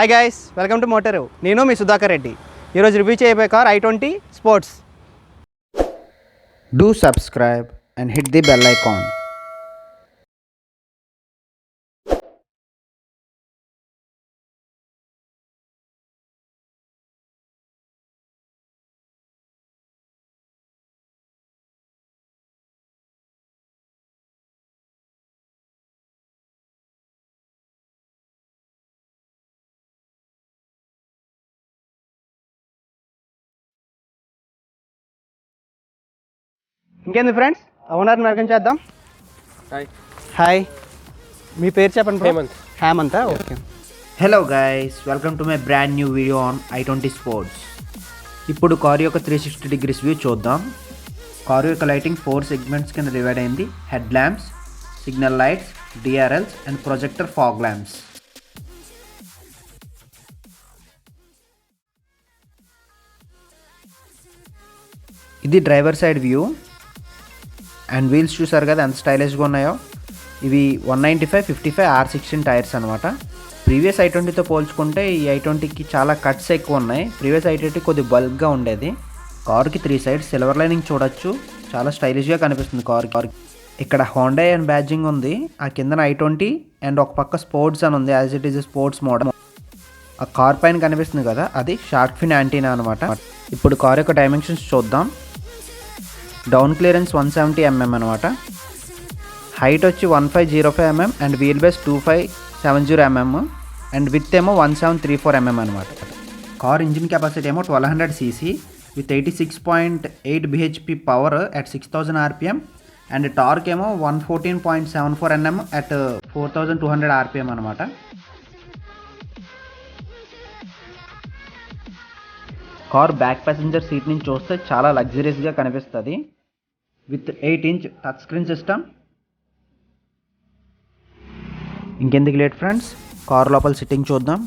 Hi guys, welcome to motor. నేను మీ సుధాకర్ రెడ్డి. ఈరోజు రివ్యూ చేయబోయే car i20 sports. Do subscribe and hit the bell icon. ఇంకేంది friends, ఓనర్ని వెల్కమ్ చేద్దాం. హాయ్, మీ పేరు చెప్పండి. Hemanth. Okay. Hello guys, welcome to my brand new video on i20 Sports. ఇప్పుడు కార్ యొక్క 360 డిగ్రీస్ వ్యూ చూద్దాం. కారు యొక్క లైటింగ్ 4 సెగ్మెంట్స్ కింద డివైడ్ అయింది. Head lamps, signal lights, DRLs and projector fog lamps. ఇది driver side view. And wheels చూసారు కదా ఎంత స్టైలిష్గా ఉన్నాయో. ఇవి 195, 55, R16 టైర్స్ అనమాట. ప్రీవియస్ i20తో పోల్చుకుంటే ఈ i20కి చాలా కట్స్ ఎక్కువ ఉన్నాయి. ప్రీవియస్ i20 కొద్ది బల్క్గా ఉండేది. కార్కి 3 సైడ్స్ సిల్వర్ లైనింగ్ చూడొచ్చు. చాలా స్టైలిష్గా కనిపిస్తుంది కార్. ఇక్కడ హోండా అండ్ బ్యాడ్జింగ్ ఉంది. ఆ కిందన i20 అండ్ ఒక పక్క స్పోర్ట్స్ అని ఉంది, as it is sports model. ఆ కార్ పైన కనిపిస్తుంది కదా, అది షార్క్ ఫిన్ యాంటీనా అనమాట. ఇప్పుడు కార్ యొక్క డైమెన్షన్స్ చూద్దాం. డౌన్ క్లియరెన్స్ 170 mm అనమాట. హైట్ వచ్చి 1505 mm and wheel base 2570 mm and with ఏమో 1734 mm అనమాట. కార్ ఇంజిన్ కెపాసిటీ ఏమో 1200 cc with 86.8 bhp power at 6000 rpm and torque ఏమో 114.74 Nm అట్ 4200 rpm అనమాట. కార్ బ్యాక్ ప్యాసింజర్ సీట్ నుంచి చూస్తే చాలా లగ్జరీస్గా కనిపిస్తుంది. With 8-inch touch screen system. ఇంకెందుకు లేట్ ఫ్రెండ్స్, కార్ లోపల సిట్టింగ్ చూద్దాం.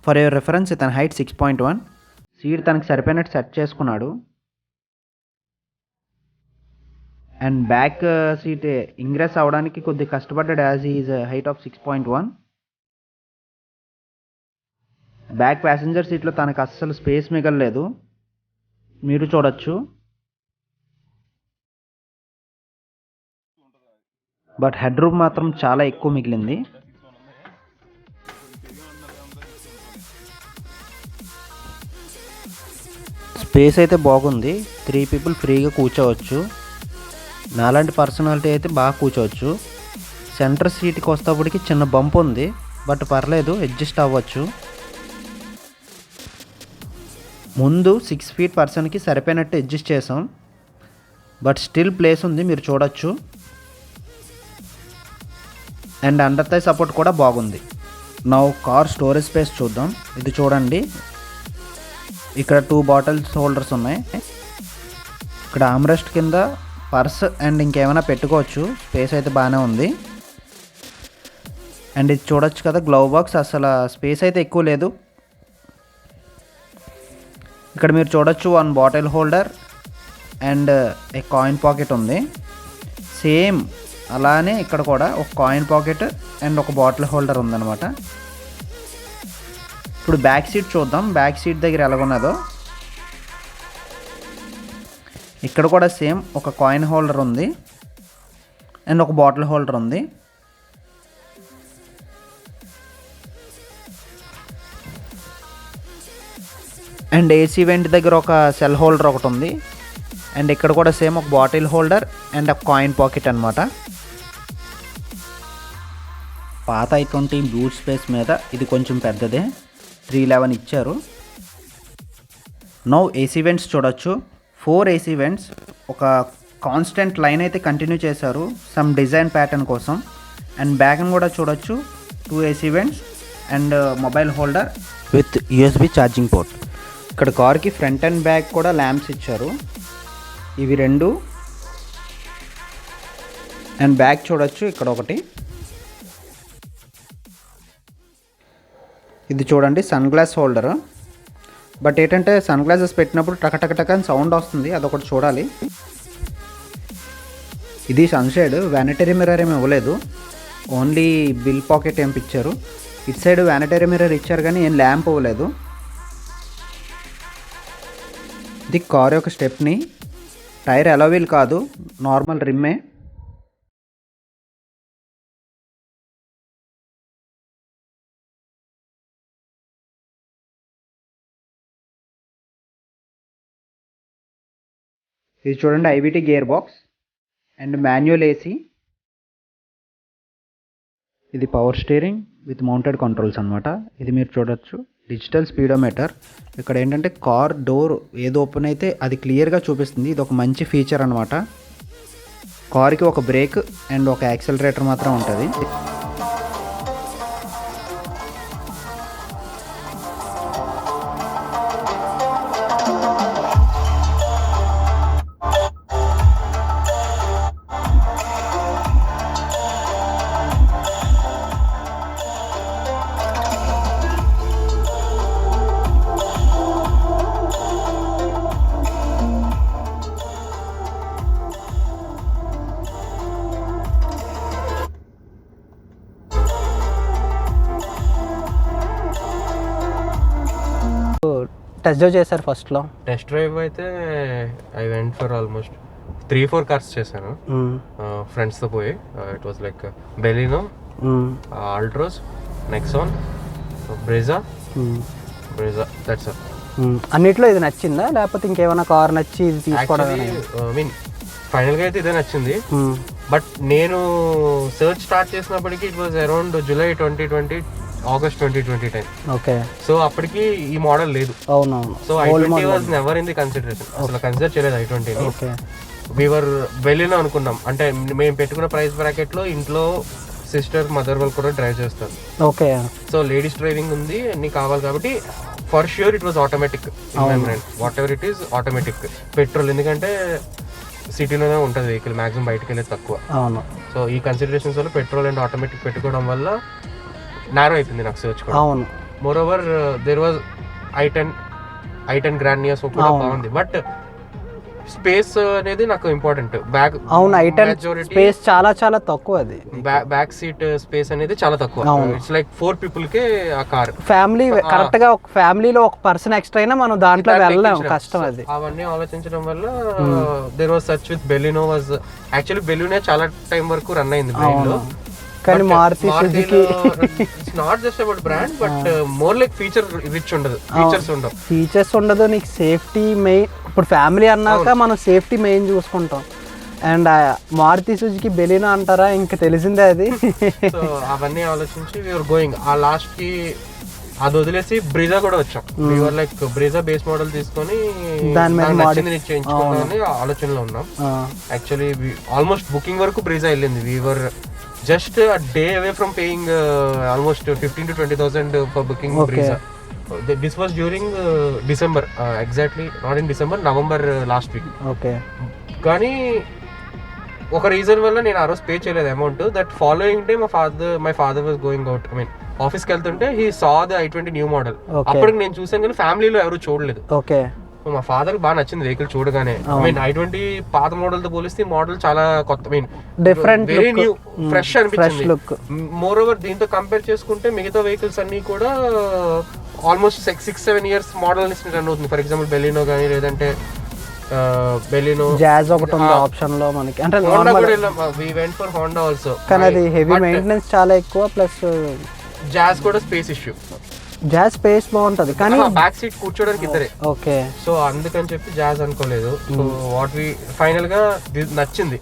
ఫర్ యువర్ రెఫరెన్స్, ఇతని హైట్ 6.1. సీట్ తనకి సరిపోయినట్టు సెట్ చేసుకున్నాడు. అండ్ బ్యాక్ సీట్ ఇంగ్రెస్ అవడానికి కొద్దిగా కష్టపడ్డాడు, as is height of 6.1. Back passenger సీట్లో తనకు అస్సలు స్పేస్ మిగలలేదు, మీరు చూడొచ్చు. బట్ హెడ్ రూమ్ మాత్రం చాలా ఎక్కువ మిగిలింది. స్పేస్ అయితే బాగుంది. 3 people ఫ్రీగా కూర్చోవచ్చు. నాలాంటి పర్సనాలిటీ అయితే బాగా కూర్చోవచ్చు. సెంటర్ సీట్కి వస్తేప్పటికి చిన్న బంప్ ఉంది, బట్ పర్లేదు, అడ్జస్ట్ అవ్వచ్చు. ముందు 6 feet పర్సన్కి సరిపోయినట్టు అడ్జస్ట్ చేసాం, బట్ స్టిల్ ప్లేస్ ఉంది, మీరు చూడొచ్చు. అండ్ అండర్ థై సపోర్ట్ కూడా బాగుంది. నౌ కార్ స్టోరేజ్ స్పేస్ చూద్దాం. ఇది చూడండి, ఇక్కడ 2 బాటిల్స్ హోల్డర్స్ ఉన్నాయి. ఇక్కడ ఆమ్రెస్ట్ కింద పర్స్ అండ్ ఇంకేమైనా పెట్టుకోవచ్చు. స్పేస్ అయితే బాగానే ఉంది. అండ్ ఇది చూడొచ్చు కదా, గ్లవ్ బాక్స్. అసలు స్పేస్ అయితే ఎక్కువ లేదు. ఇక్కడ మీరు చూడొచ్చు 1 bottle holder and A coin pocket ఉంది. సేమ్ అలానే ఇక్కడ కూడా ఒక కాయిన్ పాకెట్ అండ్ ఒక బాటిల్ హోల్డర్ ఉందన్నమాట. ఇప్పుడు బ్యాక్ సీట్ చూద్దాం. బ్యాక్ సీట్ దగ్గర ఎలాగున్నదో, ఇక్కడ కూడా సేమ్ ఒక కాయిన్ హోల్డర్ ఉంది అండ్ ఒక బాటిల్ హోల్డర్ ఉంది. అండ్ ఏసీ వెంట్ దగ్గర ఒక సెల్ హోల్డర్ ఒకటి ఉంది. అండ్ ఇక్కడ కూడా సేమ్ ఒక బాటిల్ హోల్డర్ అండ్ ఒక కాయిన్ పాకెట్ అనమాట. పాత i20 బూట్ స్పేస్ మీద ఇది కొంచెం పెద్దదే, 311 ఇచ్చారు. నౌ ఏసీ వెంట్స్ చూడొచ్చు. 4 ఏసీ వెంట్స్. ఒక కాన్స్టెంట్ లైన్ అయితే కంటిన్యూ చేశారు సమ్ డిజైన్ ప్యాటర్న్ కోసం. అండ్ బ్యాగ్ని కూడా చూడొచ్చు, 2 AC vents and mobile holder with USB charging port. ఇక్కడ కార్కి ఫ్రంట్ అండ్ బ్యాక్ కూడా ల్యాంప్స్ ఇచ్చారు, ఇవి 2. అండ్ బ్యాక్ చూడొచ్చు, ఇక్కడ ఒకటి. ఇది చూడండి, సన్ గ్లాస్ హోల్డర్. బట్ ఏంటంటే సన్ గ్లాసెస్ పెట్టినప్పుడు టక అని సౌండ్ వస్తుంది, అదొకటి చూడాలి. ఇది సన్షేడ్. వ్యానిటరీ మిర్రర్ ఏమి ఇవ్వలేదు, ఓన్లీ బిల్ పాకెట్ ఏం ఇచ్చారు. ఇటు సైడ్ వ్యానిటరీ మిర్రర్ ఇచ్చారు కానీ ఏం ల్యాంప్ అవ్వలేదు. ఇది కార్ యొక్క స్టెప్ని. టైర్ అలోవీల్ కాదు, నార్మల్ రిమ్మే. ఇది చూడండి IVT gear box and manual AC. ఇది power steering with mounted controls అనమాట. ఇది మీరు చూడొచ్చు డిజిటల్ స్పీడోమీటర్. ఇక్కడ ఏంటంటే కార్ డోర్ ఏది ఓపెన్ అయితే అది క్లియర్గా చూపిస్తుంది. ఇది ఒక మంచి ఫీచర్ అనమాట. కార్కి ఒక బ్రేక్ అండ్ ఒక యాక్సిలరేటర్ మాత్రం ఉంటుంది. టెస్ట్ డ్రైవ్ చేశారు ఫస్ట్లో? టెస్ట్ డ్రైవ్ అయితే I went for almost 3-4 cars చేశాను ఫ్రెండ్స్తో పోయి. It was like Baleno, Altroz, Nexon, Brezza, that's all. అన్నిట్లో ఇది నచ్చిందా లేకపోతే ఇంకేమైనా కార్ నచ్చి ఇది తీసుకోవడం? ఐ మీన్ ఫైనల్గా అయితే ఇదే నచ్చింది. బట్ నేను సర్చ్ స్టార్ట్ చేసినప్పటికీ it was around July 2020, August 2020 time. Okay. So అప్పటికి ఈ మోడల్ లేదు. అవునవును. So i20 was never in the consideration. అసలు కన్సిడర్ చేయలేదు i20ని. ఓకే. వీవర్ వెళ్ళినా అనుకున్నాం. అంటే మేము పెట్టుకున్న ప్రైస్ బ్రాకెట్ లో ఇంట్లో సిస్టర్, మదర్ వాళ్ళు కూడా డ్రైవ్ చేస్తారు. ఓకే. సో లేడీస్ డ్రైవింగ్ ఉంది, అన్ని కావాలి కాబట్టి for sure it was automatic. What ever it is automatic. Petrol ఎందుకంటే సిటీలోనే ఉంటుంది వెహికల్, మాక్సిమం బయటకు వెళ్ళేది తక్కువ. అవును. సో ఈ కన్సిడరేషన్స్ వల్ల పెట్రోల్ అండ్ ఆటోమేటిక్ పెట్టుకోవడం వల్ల నారో అయిపోయింది నాకు సర్చ్ కూడా. అవును. More over there was i10 grand neo కూడా బాగుంది. బట్ స్పేస్ అనేది నాకు ఇంపార్టెంట్. బ్యాక్ అవును, i10 స్పేస్ చాలా చాలా తక్కువ. అది బ్యాక్ సీట్ స్పేస్ అనేది చాలా తక్కువ. ఇట్స్ లైక్ 4 పీపుల్ కే ఆ కార్. ఫ్యామిలీ కరెక్ట్ గా ఒక ఫ్యామిలీలో ఒక పర్సన్ ఎక్స్ట్రా అయినా మనం దాంట్లో వెళ్ళలేం, కష్టం. అది అవన్నీ ఆలోచించడం వల్ల there was search with Baleno. Was actually Baleno చాలా టైం వరకు రన్ అయింది బ్రెయిన్ లో. కానీ Maruti Suzuki it's not just about brand but more like feature rich ఉండదు. ఫీచర్స్ ఉండదు, నీకు సేఫ్టీ మెయిన్. ఇప్పుడు ఫ్యామిలీ అన్నాక మనం సేఫ్టీ మెయిన్ చూసుకుంటాం. అండ్ మారుతి సుజుకి బెలినో అంటారా, ఇంకా తెలిసిందే అది. సో అవన్నీ ఆలోచించి వీఆర్ గోయింగ్. ఆ లాస్ట్ కి అది వదిలేసి బ్రీజా కూడా వచ్చాం. We are like Brezza base model తీసుకొని దాని నచ్చింది చేయించుకోవాలని ఆలోచనలో ఉన్నాం. యాక్చువల్లీ ఆల్మోస్ట్ బుకింగ్ వరకు బ్రీజా వెళ్ళింది. We are just a day away from paying almost 15,000 to 20,000 for booking Brezza. This was during December, exactly not in December, November last week. Okay. కానీ ఒక రీజన్ వల్ల నేను ఆ రోజు పే చేయలేదు amount. That following day my father was going out. I mean ఆఫీస్కి వెళ్తుంటే he saw the i20 new model. అప్పటికి నేను చూసాను కానీ ఫ్యామిలీలో ఎవరు చూడలేదు. ఓకే. మా ఫాదర్ బాగా నచ్చింది వెహికల్ చూడగానే. ఐ మీన్ i20 పాత మోడల్ తో పోలిస్తే మోడల్ చాలా కొత్త, I mean different, very new, fresh అనిపించింది. మోర్ ఓవర్ దీంతో కంపేర్ చేసుకుంటే మిగతా వెహికల్స్ అన్ని కూడా ఆల్మోస్ట్ 6-7 ఇయర్స్ మోడల్ రన్ అవుతుంది. ఫర్ ఎగ్జాంపుల్ బెలినో కానీ, లేదంటే బెలినో, జాజ్ ఒకటి ఉంది ఆప్షన్ లో మనకి. అంటే హోండా కూడా వెళ్ళాం. We went for Honda also. కానీ అది హెవీ మెయింటెనెన్స్ చాలా ఎక్కువ. ప్లస్ జాజ్ కూడా స్పేస్ ఇష్యూ. జాజ్ స్పేస్ బాగుంటది కానీ బ్యాక్ సీట్ కూర్చోడానికి ఇద్దరే. ఓకే. సో అందుకని చెప్పి జాజ్ అనుకోలేదు. సో వాట్ వి ఫైనల్ గా నచ్చింది.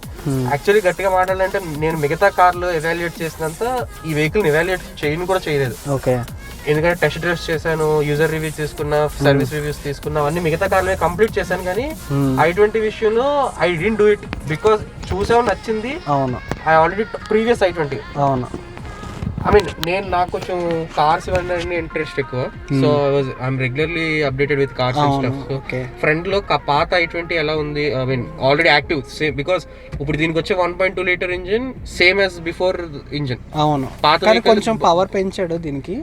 యాక్చువల్లీ గట్టిగా మాట్లాడాలంటే నేను మిగతా కార్లు ఎవాల్యుయేట్ చేసినంత ఈ వెహికల్ ఎవాల్యుయేట్ చేయను కూడా చేయలేదు. ఓకే. ఎందుకంటే టెస్ట్ డ్రైవ్స్ చేశాను, యూజర్ రివ్యూస్ తీసుకున్నా, సర్వీస్ రివ్యూస్ తీసుకున్నా, అన్ని మిగతా కార్లు కంప్లీట్ చేశాను. కానీ i20 విషయంలో I didn't do it because చూసావు నచ్చింది. అవును. I already previous i20. అవును. ఐ మీన్ నాకు కొంచెం కార్స్ ఇవన్నీ ఇంట్రెస్ట్ ఎక్కువ. So I'm regularly updated with cars and stuff. So front లో పాత i20 ఎలా ఉంది, I mean already active same. Because ఇప్పుడు దీనికి వచ్చే 1.2 litre engine same as before engine. అవును. పాత కొంచెం పవర్ పెంచాడు దీనికి.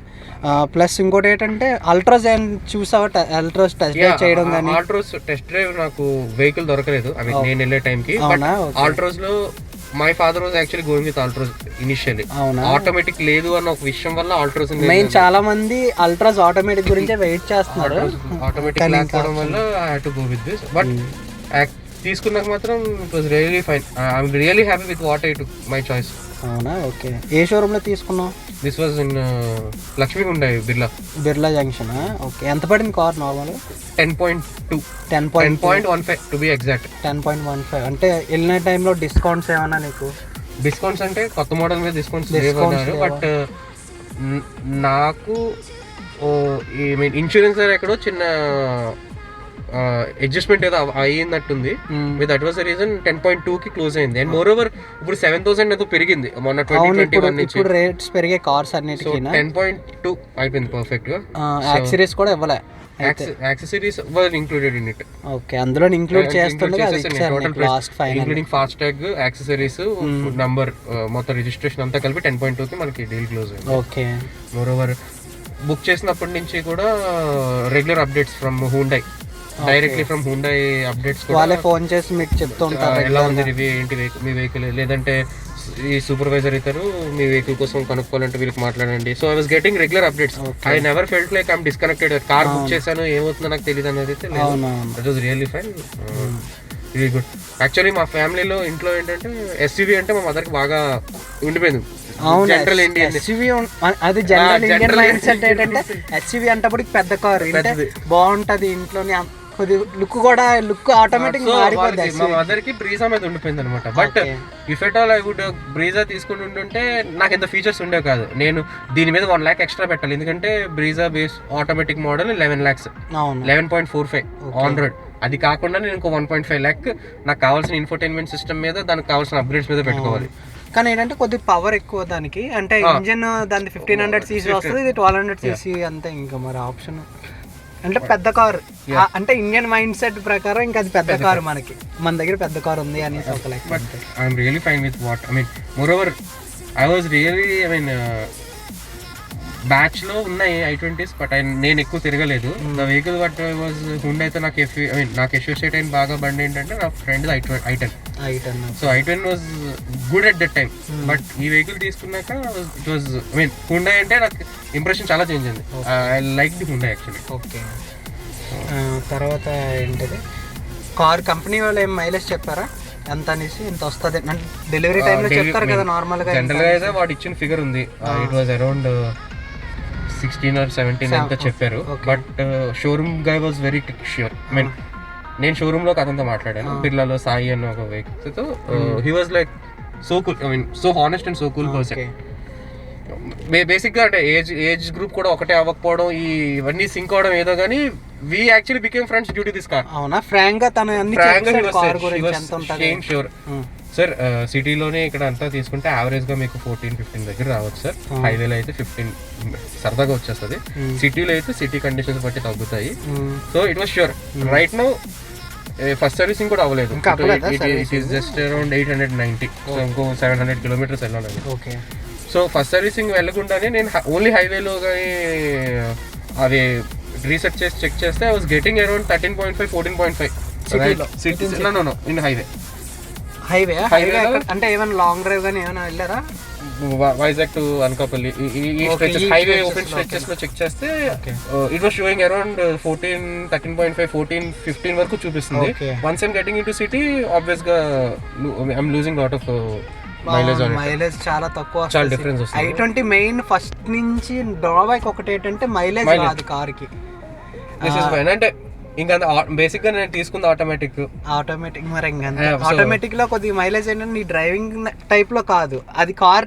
ప్లస్ ఇంకోటి ఏంటంటే అల్ట్రాస్ చూసావా, అల్ట్రాస్ టెస్ట్ డ్రైవ్ చేయడం కానీ. ఆల్ట్రాస్ టెస్ట్ డ్రైవ్ నాకు వెహికల్ దొరకలేదు. ఐ మీన్ నేను వెళ్ళే టైంకి. ఆల్ట్రాస్ లో my father was actually going with Altroz initially. అవునా? ఆటోమేటిక్ లేదు అన్న ఒక విషయం వల్ల ఆల్ట్రోస్ మెయిన్ చాలా మంది అల్ట్రాస్ ఆటోమేటిక్ గురించే వెయిట్ చేస్తున్నారు. ఆటోమేటిక్ లేకపోవడం వల్ల I had to go with this. But తీసుకున్నాక మాత్రం it was really fine. I'm really happy with what I took my choice. అవునా? ఓకే. ఏ షోరూమ్ లో తీసుకున్నావు? This was in Lakshmi Hyundai Birla junction. Okay. ఎంత పడింది car normal? 10.2 10.15 to be exact. 10.15 అంటే వెళ్ళిన టైంలో డిస్కౌంట్స్ ఏమన్నా నీకు? డిస్కౌంట్స్ అంటే కొత్త మోడల్ మీద డిస్కౌంట్స్ లేవన్నారు. బట్ నాకు ఇన్సూరెన్స్ ఎక్కడో చిన్న అడ్జస్ట్మెంట్ ఏదో అయ్యిందట్టుంది. దట్ వాస్ ద రీజన్ 10.2 కి క్లోజ్ అయింది. అండ్ మోర్ ఓవర్ ఇప్పుడు 7,000 ఏదో పెరిగింది మొన్న 2021 నుంచి. ఇప్పుడు రేట్స్ పెరిగే కార్స్ అన్నిటికీ 10.2 అయిపోయింది పర్ఫెక్ట్ గా. యాక్సెసరీస్ కూడా ఇవ్వలే. Accessories were included in it. Okay. అందులో ఇంక్లూడ్ చేస్తుండగా last final including fast tag, accessories, number, మొత్తం రిజిస్ట్రేషన్ అంతా కలిపి 10.2 కి మనకి డీల్ క్లోజ్ అయింది. ఓకే. మోర్ ఓవర్ బుక్ చేసినప్పటి నుంచి కూడా regular updates from Hyundai, directly from Hyundai updates వాళ్ళే ఫోన్ చేసి మీకు చెప్తూ ఉంటారు ఎలా ఉంది రివ్యూ, ఏంటి మీ వెహికల్, లేదంటే ఈ సూపర్వైజర్ ఇతరు మీ వెహికల్ కోసం కనుక్కోవాలంటే వీళ్ళకి మాట్లాడండి. So I was getting regular updates. I never felt like I'm disconnected. Car book చేశాను ఏమవుతుందో నాకు తెలియదు అనేది అయితే లేదు. That was really fine, really good. Actually మా ఫ్యామిలీలో ఇంట్లో ఏంటంటే ఎస్యూవీ అంటే మా మదర్కి బాగా ఉండిపోయింది. జనరల్ ఇండియన్ ఎస్యూవీ, అది జనరల్ ఇండియన్ మైండ్ సెట్ ఏంటంటే ఎస్యూవీ అంటప్పుడు పెద్ద కార్ బాగుంటది, ఇంట్లోని కొద్ది లుక్ కూడా లుక్ ఆటోమేటిక్ మారిపోద్ది. మా మదర్ కి బ్రీజా మీద ఉండిపోయింది అనమాట. But if at all I would Brezza తీసుకుని ఉంటుంటే నాకు ఎంత ఫీచర్స్ ఉండేవి కాదు. నేను దీని మీద 1 lakh ఎక్స్ట్రా పెట్టాలి, ఎందుకంటే Brezza base automatic model 11 lakhs, 11.45 on road. అది కాకుండా నేను ఇంకో 1.5 lakh నాకు కావాల్సిన ఇన్ఫోటైన్మెంట్ సిస్టమ్ మీద, దానికి కావాల్సిన అప్గ్రేడ్స్ మీద పెట్టుకోవాలి. కానీ ఏంటంటే కొద్దిగా పవర్ ఎక్కువ దానికి, అంటే ఇంజిన్ దాని 1500 cc వస్తుంది, ఇది 1200 cc అంతే. ఇంకా మరి ఆప్షన్ అంటే పెద్ద కార్, అంటే ఇండియన్ మైండ్ సెట్ ప్రకారం ఇంకా అది పెద్ద కార్, మనకి మన దగ్గర పెద్ద కార్ ఉంది అనేసి ఒక like. But I'm really fine with what I mean. More over I was really I mean batch లో ఉన్నాయి i20s, బట్ నేను ఎక్కువ తిరగలేదు. The vehicle but was Honda అయితే నాకు నాకు అసోసియేట్ అయిన బాగా బండి ఏంటంటే నా friend i10. So i10 was good at that time. But ఈ వెహికల్ తీసుకున్నాక it was I mean Honda అంటే నాకు ఇంప్రెషన్ చాలా చేంజ్ అయింది. I like the Honda actually. Okay. తర్వాత ఏంటిది, కార్ కంపెనీ వాళ్ళు ఏం మైలేజ్ చెప్పారా ఎంత అనేసి, ఇంత వస్తుంది అంటే డెలివరీ టైంలో చెప్తారు కదా నార్మల్ గా? జనరల్ గా అయితే వాడు ఇచ్చిన ఫిగర్ ఉంది, ఇట్ వాజ్ అరౌండ్ 16 or 17 ఎంత చెప్పారు. But showroom guy was very sure. I mean నేను షోరూమ్ లో అతనితో మాట్లాడాను, బిర్లాలో సాయి అన్న ఒక వెహికల్ తో. He was like so cool, I mean so honest and so cool person. Basic గా అంటే ఏజ్ గ్రూప్ కూడా ఒకటే అవ్వకపోవడం, ఇవన్నీ సింక్ అవడం ఏదో కానీ we actually became friends due to this car. అవునా? ఫ్రాంక్ గా తన అన్ని కార్ గురించి ఎంత ఉంటది ష్యూర్. సార్ సిటీలోనే ఇక్కడ అంతా తీసుకుంటే యావరేజ్ గా మీకు 14-15 దగ్గర రావచ్చు సార్. హైవేలో అయితే 15 సరదాగా వచ్చేస్తుంది. సిటీలో అయితే సిటీ కండిషన్స్ బట్టి తగ్గుతాయి. So it was sure. Right now first servicing కూడా అవ్వలేదు. It is just around 890. So ఇంకో 700 kilometers వెళ్ళాలి. ఓకే. సో ఫస్ట్ సర్వీసింగ్ వెళ్ళకుండానే నేను ఓన్లీ హైవేలో కానీ అవి రీసెర్చ్ చేసి చెక్ చేస్తే ఐ వాస్ గెటింగ్ అరౌండ్ 13.5, 14.5 సిటీలో ఇన్ హైవే. హైవే అంటే ఏమైనా లాంగ్ డ్రైవ్ కానీ ఏమైనా వెళ్ళారా? వైజాగ్ టు అనకాపల్లి ఈ స్ట్రెచెస్, హైవే ఓపెన్ స్ట్రెచెస్ లో చెక్ చేస్తే ఇట్ వాస్ షోయింగ్ అరౌండ్ 14, 13.5, 14, 15 వరకు చూపిస్తుంది. Once I'm getting into city obvious గా I'm losing lot of mileage. చాలా తక్కువ, చాలా డిఫరెన్స్ వస్తుంది. i20 మెయిన్ ఫస్ట్ నుంచి డ్రాబ్యాక్ ఒకటి ఏంటంటే మైలేజ్ రాదు కార్ కి. అంటే ఇంకా బేసిక్ గా నేను తీసుకుంది ఆటోమేటిక్. మరి ఇంకా ఆటోమేటిక్ లో కొద్దిగా మైలేజ్ ఏంటంటే నీ డ్రైవింగ్ టైప్ లో కాదు, అది కార్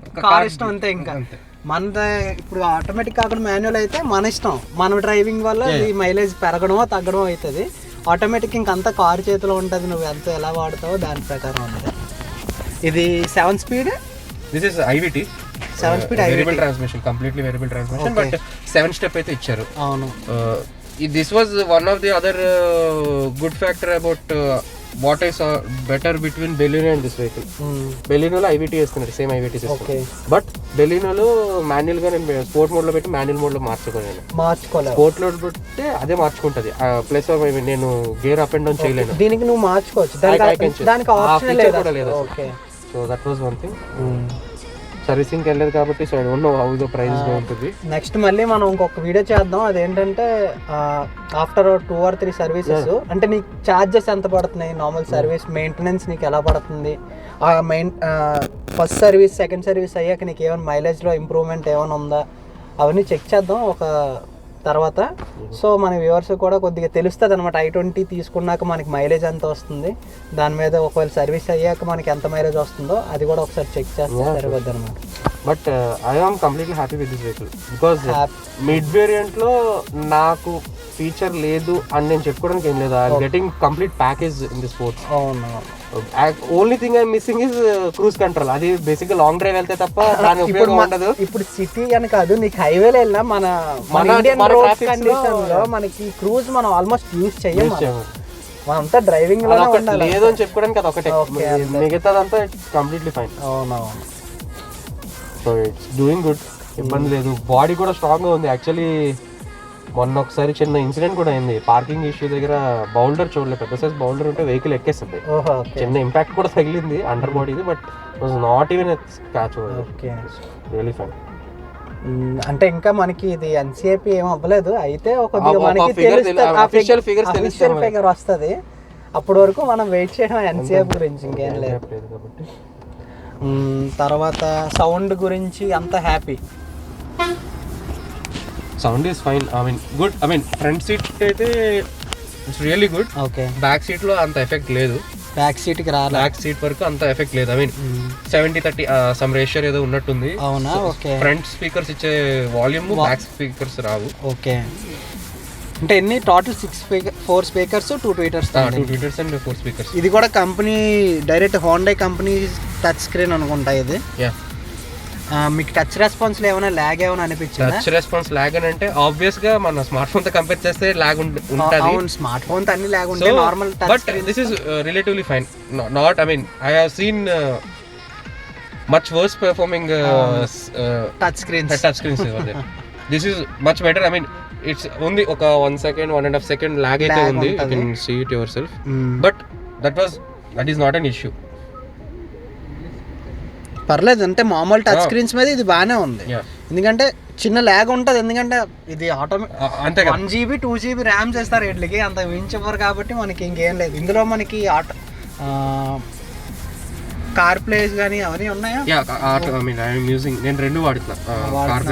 ఇష్టం అంతే. ఇంకా మన ఇప్పుడు ఆటోమేటిక్ కాకుండా మాన్యువల్ అయితే మన ఇష్టం, మన డ్రైవింగ్ వల్ల ఈ మైలేజ్ పెరగడమో తగ్గడమో అవుతుంది. ఆటోమేటిక్ ఇంకంతా కార్ చేతిలో ఉంటుంది, నువ్వు ఎంత ఎలా వాడతావో దాని ప్రకారం ఉంటుంది. ఇది 7 speed. This is IVT, 7 speed variable transmission, completely variable transmission. But 7 step అయితే ఇచ్చారు. అవును. This was one of the other good factor about what I saw better between Baleno and this vehicle. Baleno లో IVT వేస్తున్నారు, same IVT system. But Baleno లో manual గా నేను sport mode లో పెట్టి మాన్యువల్ మోడ్ లో మార్చుకోలేను. స్పోర్ట్ లో పెడితే అదే మార్చుకుంటది. ప్లస్ నేను గేర్ అప్ అండ్ డౌన్ చేయలేను. దీనికి నువ్వు మార్చుకోవచ్చు, దానికి ఆప్షన్ లేదు. So that was one thing. సర్వీసింగ్కి వెళ్ళలేదు కాబట్టి so I don't know how the price ఉంటుంది. నెక్స్ట్ మళ్ళీ మనం ఇంకొక వీడియో చేద్దాం. అదేంటంటే ఆఫ్టర్ 2 or 3 సర్వీసెస్ అంటే నీకు ఛార్జెస్ ఎంత పడుతున్నాయి, నార్మల్ సర్వీస్ మెయింటెనెన్స్ నీకు ఎలా పడుతుంది, ఫస్ట్ సర్వీస్ సెకండ్ సర్వీస్ అయ్యాక నీకు ఏమైనా మైలేజ్లో ఇంప్రూవ్మెంట్ ఏమైనా ఉందా అవన్నీ చెక్ చేద్దాం ఒక తర్వాత. సో మన వ్యూవర్స్ కూడా కొద్దిగా తెలుస్తుంది అనమాట. i20 తీసుకున్నాక మనకి మైలేజ్ ఎంత వస్తుంది, దాని మీద ఒకవేళ సర్వీస్ అయ్యాక మనకి ఎంత మైలేజ్ వస్తుందో అది కూడా ఒకసారి చెక్ చేస్తే సరిపోద్ది అనమాట. But I am completely happy with this vehicle because mid వేరియంట్లో నాకు ఫీచర్ లేదు అని నేను చెప్పుకోవడానికి ఏం లేదు. I getting complete package in the sports. అవును, only thing I missing is cruise control. అది బేసిక్ గా లాంగ్ డ్రైవ్ వెళ్తే తప్ప దాని ఉపయోగం ఉండదు. ఇప్పుడు సిటీ అని కాదు, నీకు హైవేలో వెళ్ళినా మన ఇండియన్ రోడ్ కండిషన్ లో మనకి క్రూజ్ మనం ఆల్మోస్ట్ యూజ్ చెయ్యం. మనంతా డ్రైవింగ్ లో లేదు అని చెప్పుకోవడానికి అది ఒకటే, మిగతాదంతా ఇట్స్ కంప్లీట్లీ ఫైన్. అవునవును. సో ఇట్స్ డూయింగ్ గుడ్, ఇబ్బంది లేదు. బాడీ కూడా స్ట్రాంగ్ గా ఉంది. యాక్చువల్లీ మొన్న ఒకసారి చిన్న ఇన్సిడెంట్ కూడా అయింది. పార్కింగ్ ఇష్యూ దగ్గర బౌల్డర్ చూడలేదు, పెద్ద సైజ్ బౌల్డర్ ఉంటే వెహికల్ ఎక్కేస్తుంది. చిన్న ఇంపాక్ట్ కూడా తగిలింది అండర్ బాడీది, but was not even scratch. Really fine. అంటే ఇంకా మనకి ఇది ఎన్సిఏపి ఏం అవ్వలేదు, అయితే అఫీషియల్ ఫిగర్ వస్తుంది. అప్పటి వరకు మనం వెయిట్ చేయడం ఎన్సిఏపి గురించి, ఇంకేం లేదు కాబట్టి. తర్వాత సౌండ్ గురించి అంత happy. Sound is fine, I mean good. I mean front seat అయితే it's really good. Okay, back seat లో అంత ఎఫెక్ట్ లేదు. బ్యాక్ సీట్ కి రాలేదు, బ్యాక్ సీట్ వరకు అంత ఎఫెక్ట్ లేదు. ఐ మీన్ 70-30 సమ్ రేషియో ఏదో ఉన్నట్టుంది. అవునా? ఓకే. ఫ్రంట్ స్పీకర్స్ ఇచ్చే వాల్యూమ్ బ్యాక్ స్పీకర్స్ రావు. ఓకే, అంటే ఎన్ని total 4 speakers 2 tweeters 2 tweeters and 4 speakers. ఇది కూడా company direct Honda company touch screen అనుకుంటా ఇది. మీకు టచ్ రెస్పాన్స్ లో ఏమైనా ల్యాగ్ ఏమైనా అనిపించిందా? టచ్ రెస్పాన్స్ ల్యాగ్ అని అంటే ఆబ్వియస్ గా మన స్మార్ట్ ఫోన్ తో కంపేర్ చేస్తే ల్యాగ్ ఉంటుంది. అవును, స్మార్ట్ ఫోన్ తో అన్ని ల్యాగ్ ఉంటాయి, normal touch. But this is relatively fine. Not, I mean I have seen much worse performing touch screens over there. This is much better. I mean it's only oka 1 second 1.5 second lag aithe undi. You can see it yourself. But that is not an issue. పర్లేదు, అంటే మామూలు touch screens మీద ఇది బాగానే ఉంది. ఎందుకంటే చిన్న lag ఉంటుంది, ఎందుకంటే ఇది అంతే 1GB 2GB ర్యామ్ చేస్తారు వీటికి, అంత మించిపోరు కాబట్టి మనకి ఇంకేం లేదు. ఇందులో మనకి కార్ ప్లేస్ కానీ అవన్నీ ఉన్నాయా? నేను రెండు వాడుతున్నా,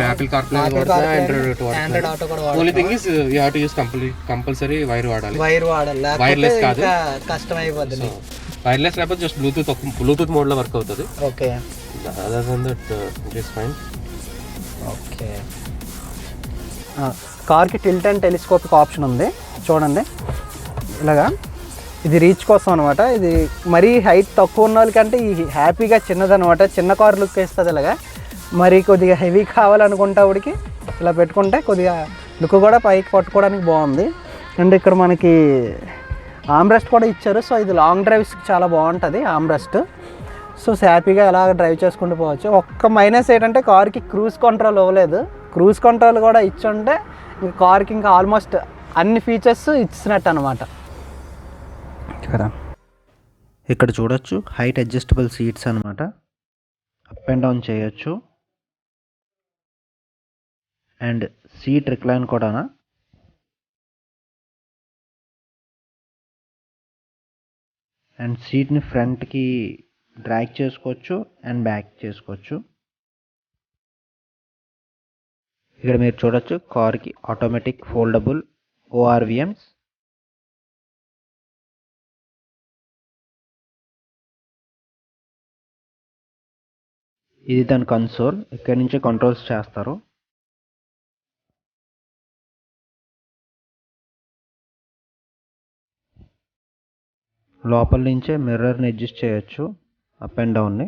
యాపిల్ కార్ ప్లే వాడుతున్నా, ఆండ్రాయిడ్ ఆటో కూడా వాడుతున్నా. Only thing is you have to use compulsory wire వాడాలి. వైర్లెస్ కాదు, కష్టం అయిపోద్ది. వైర్లెస్ లేకపోతే జస్ట్ బ్లూటూత్ మోడ్ లో వర్క్ అవుతుంది. Okay, other than that it is fine. Okay, కార్కి టిల్ట్ అండ్ టెలిస్కోపిక్ ఆప్షన్ ఉంది చూడండి. ఇలాగా ఇది రీచ్ కోసం అనమాట. ఇది మరీ హైట్ తక్కువ ఉన్న వాళ్ళకంటే ఈ హ్యాపీగా చిన్నదనమాట, చిన్న కార్ లుక్ వేస్తుంది. ఇలాగా మరి కొద్దిగా హెవీ కావాలనుకుంటేవాడికి ఇలా పెట్టుకుంటే కొద్దిగా లుక్ కూడా పైకి పట్టుకోవడానికి బాగుంది. అండ్ ఇక్కడ మనకి ఆమ్రెస్ట్ కూడా ఇచ్చారు. సో ఇది లాంగ్ డ్రైవ్స్కి చాలా బాగుంటుంది ఆమ్రెస్ట్. సో హ్యాపీగా ఎలా డ్రైవ్ చేసుకుంటూ పోవచ్చు. ఒక్క మైనస్ ఏంటంటే కార్కి క్రూజ్ కంట్రోల్ ఇవ్వలేదు. క్రూజ్ కంట్రోల్ కూడా ఇచ్చుంటే కార్కి ఇంకా ఆల్మోస్ట్ అన్ని ఫీచర్స్ ఇచ్చినట్టు అనమాట. ఇక్కడ చూడొచ్చు హైట్ అడ్జస్టబుల్ సీట్స్ అనమాట, అప్ అండ్ డౌన్ చేయొచ్చు. అండ్ సీట్ రిక్లైన్ కూడా, అండ్ సీట్ని ఫ్రంట్కి డ్రాగ్ చేసుకోవచ్చు అండ్ బ్యాక్ చేసుకోవచ్చు. ఇక్కడ మీరు చూడొచ్చు కార్కి ఆటోమేటిక్ ఫోల్డబుల్ ORVMs. ఇది దాని కన్సోల్, ఇక్కడి నుంచే కంట్రోల్స్ చేస్తారు. లోపల నుంచే మిర్రర్ని అడ్జస్ట్ చేయొచ్చు అప్ అండ్ డౌన్ని.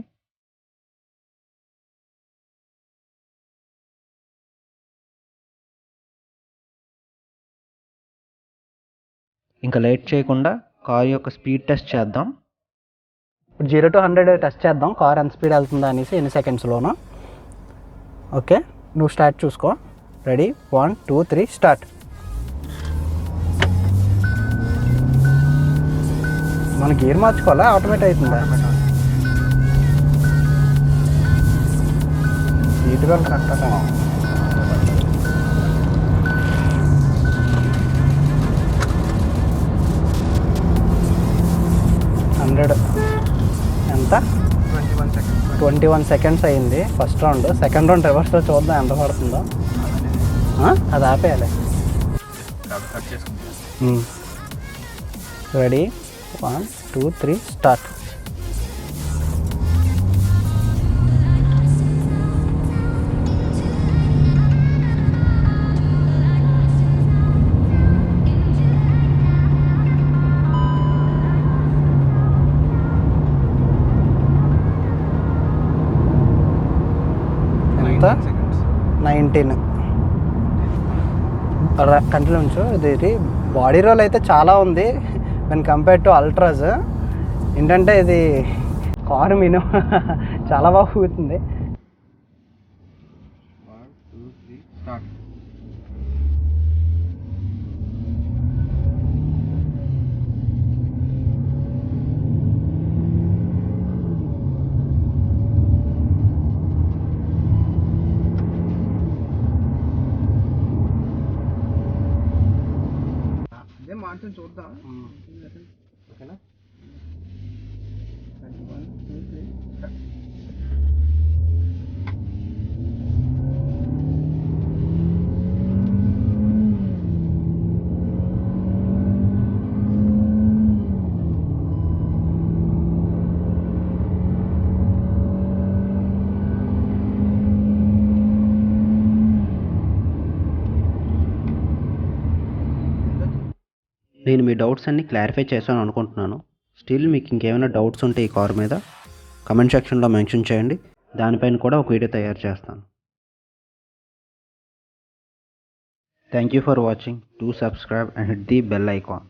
ఇంకా లేట్ చేయకుండా కార్ యొక్క స్పీడ్ టెస్ట్ చేద్దాం. ఇప్పుడు 0 to 100 టెస్ట్ చేద్దాం, కార్ ఎంత స్పీడ్ వెళ్తుందా అనేసి ఎన్ని సెకండ్స్లోనూ. ఓకే, నువ్వు స్టార్ట్ చూసుకో. Ready, 1 2 3 start. మన గేర్ మార్చుకోవాలా, ఆటోమేటిక్ అవుతుందా? సీట్ బెల్ట్ కట్టాలి. 100 ఎంత 21 సెకండ్స్ అయింది ఫస్ట్ రౌండ్. సెకండ్ రౌండ్ రివర్స్లో చూద్దాం ఎంత పడుతుందో. అది ఆపేయాలి. Ready 1 2 3 start. ఎంత 19 కంటిన్యూ ఉంచు. ఇది బాడీ రోల్ అయితే చాలా ఉంది వెన్ కంపేర్ టు అల్ట్రాస్. ఏంటంటే ఇది కారు మినిమం చాలా బాగా ఊగుతుంది. చూద్దాం. ఓకేనా? నేను మీ డౌట్స్ అన్నీ క్లారిఫై చేశాను అనుకుంటున్నాను. స్టిల్ మీకు ఇంకేమైనా డౌట్స్ ఉంటే ఈ కార్ మీద కమెంట్ సెక్షన్లో మెన్షన్ చేయండి. దానిపైన కూడా ఒక వీడియో తయారు చేస్తాను. Thank you for watching. Do subscribe and hit the bell icon.